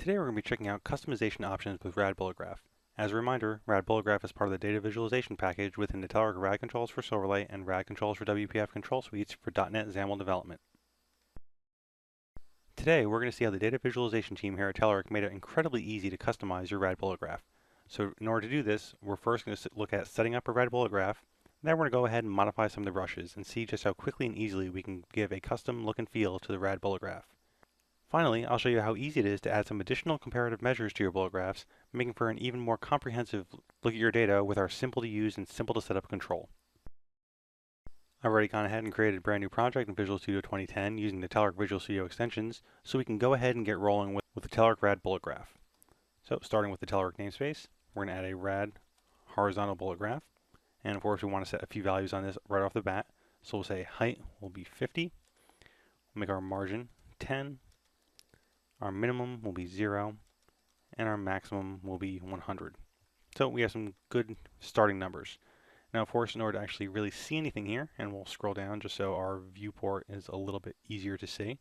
Today we're going to be checking out customization options with RadBulletGraph. As a reminder, RadBulletGraph is part of the data visualization package within the Telerik RAD controls for Silverlight and RAD controls for WPF control suites for .NET XAML development. Today we're going to see how the data visualization team here at Telerik made it incredibly easy to customize your RadBulletGraph. So in order to do this, we're first going to look at setting up a RadBulletGraph. Then we're going to go ahead and modify some of the brushes and see just how quickly and easily we can give a custom look and feel to the RadBulletGraph. Finally, I'll show you how easy it is to add some additional comparative measures to your bullet graphs, making for an even more comprehensive look at your data with our simple to use and simple to set up control. I've already gone ahead and created a brand new project in Visual Studio 2010 using the Telerik Visual Studio extensions, so we can go ahead and get rolling with the Telerik RadBulletGraph. So starting with the Telerik namespace, we're going to add a rad horizontal bullet graph, and of course we want to set a few values on this right off the bat. So we'll say height will be 50, we'll make our margin 10, our minimum will be 0, and our maximum will be 100. So we have some good starting numbers. Now, of course, in order to actually really see anything here, and we'll scroll down just so our viewport is a little bit easier to see.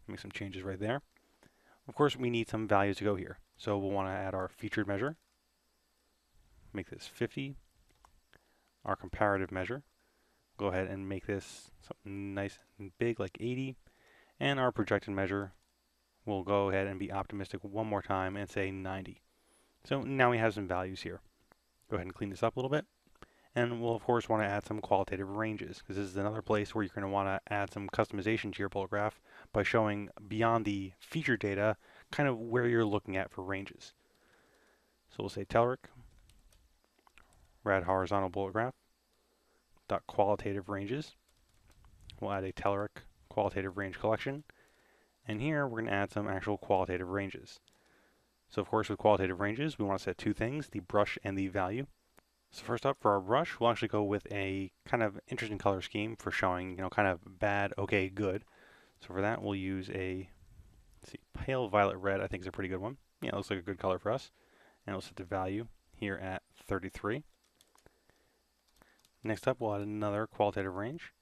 Make some changes right there. Of course, we need some values to go here. So we'll want to add our featured measure. Make this 50. Our comparative measure. Go ahead and make this something nice and big like 80. And our projected measure, we'll go ahead and be optimistic one more time and say 90. So now we have some values here. Go ahead and clean this up a little bit. And we'll of course want to add some qualitative ranges, because this is another place where you're going to want to add some customization to your bullet graph by showing beyond the feature data kind of where you're looking at for ranges. So we'll say Telerik rad horizontal bullet graph dot qualitative ranges. We'll add a Telerik qualitative range collection. And here we're going to add some actual qualitative ranges. So of course with qualitative ranges we want to set two things, the brush and the value. So first up for our brush, we'll actually go with a kind of interesting color scheme for showing, kind of bad, okay, good. So for that we'll use a, pale violet red I think is a pretty good one. Yeah, it looks like a good color for us. And we'll set the value here at 33. Next up we'll add another qualitative range.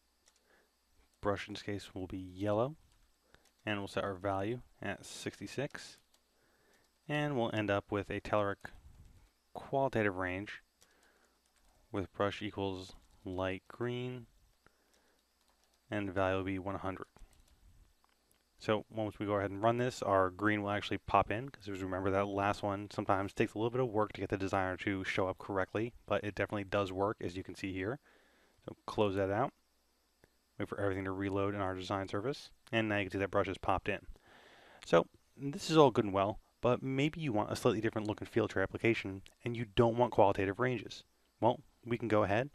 Brush in this case will be yellow. And we'll set our value at 66. And we'll end up with a Telerik qualitative range with brush equals light green, and the value will be 100. So once we go ahead and run this, our green will actually pop in, because remember that last one sometimes takes a little bit of work to get the designer to show up correctly, but it definitely does work, as you can see here. So close that out. Wait for everything to reload in our design surface, and now you can see that brush has popped in. So this is all good and well, but maybe you want a slightly different look and feel to your application, and you don't want qualitative ranges. Well, we can go ahead,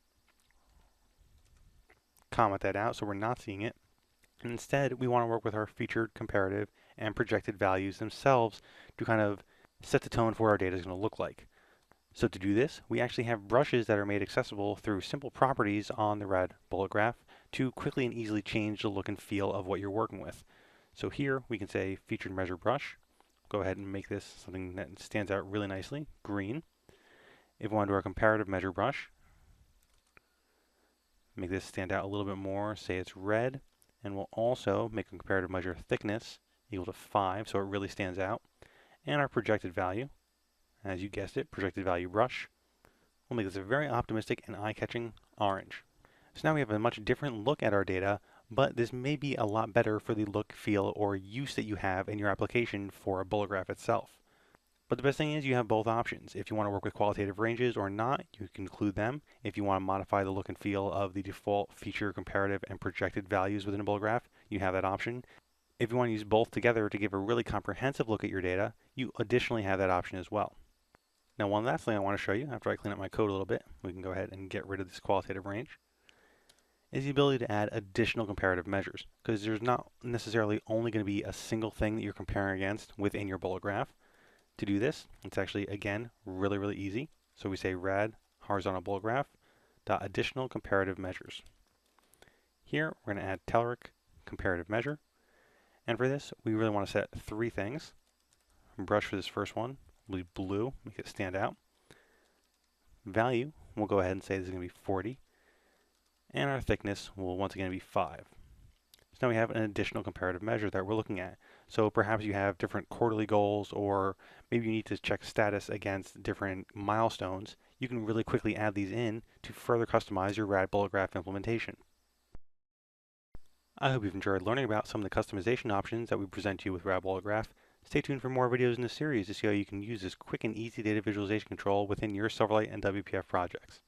comment that out so we're not seeing it, and instead we want to work with our featured, comparative, and projected values themselves to kind of set the tone for what our data is going to look like. So to do this, we actually have brushes that are made accessible through simple properties on the RadBulletGraph to quickly and easily change the look and feel of what you're working with. So here we can say featured measure brush. Go ahead and make this something that stands out really nicely, green. If we want to do our comparative measure brush, make this stand out a little bit more, say it's red, and we'll also make a comparative measure thickness equal to 5 so it really stands out. And our projected value, as you guessed it, projected value brush, we'll make this a very optimistic and eye-catching orange. So now we have a much different look at our data, but this may be a lot better for the look, feel, or use that you have in your application for a bullet graph itself. But the best thing is you have both options. If you want to work with qualitative ranges or not, you can include them. If you want to modify the look and feel of the default feature, comparative, and projected values within a bullet graph, you have that option. If you want to use both together to give a really comprehensive look at your data, you additionally have that option as well. Now one last thing I want to show you after I clean up my code a little bit, we can go ahead and get rid of this qualitative range, is the ability to add additional comparative measures, because there's not necessarily only going to be a single thing that you're comparing against within your bullet graph. To do this, it's actually, again, really easy. So we say rad horizontal bullet graph dot additional comparative measures. Here we're going to add Telerik comparative measure, and for this we really want to set three things. Brush for this first one will be blue, make it stand out. Value, we'll go ahead and say this is going to be 40, and our thickness will once again be 5. So now we have an additional comparative measure that we're looking at. So perhaps you have different quarterly goals, or maybe you need to check status against different milestones. You can really quickly add these in to further customize your RadBulletGraph implementation. I hope you've enjoyed learning about some of the customization options that we present to you with RadBulletGraph. Stay tuned for more videos in this series to see how you can use this quick and easy data visualization control within your Silverlight and WPF projects.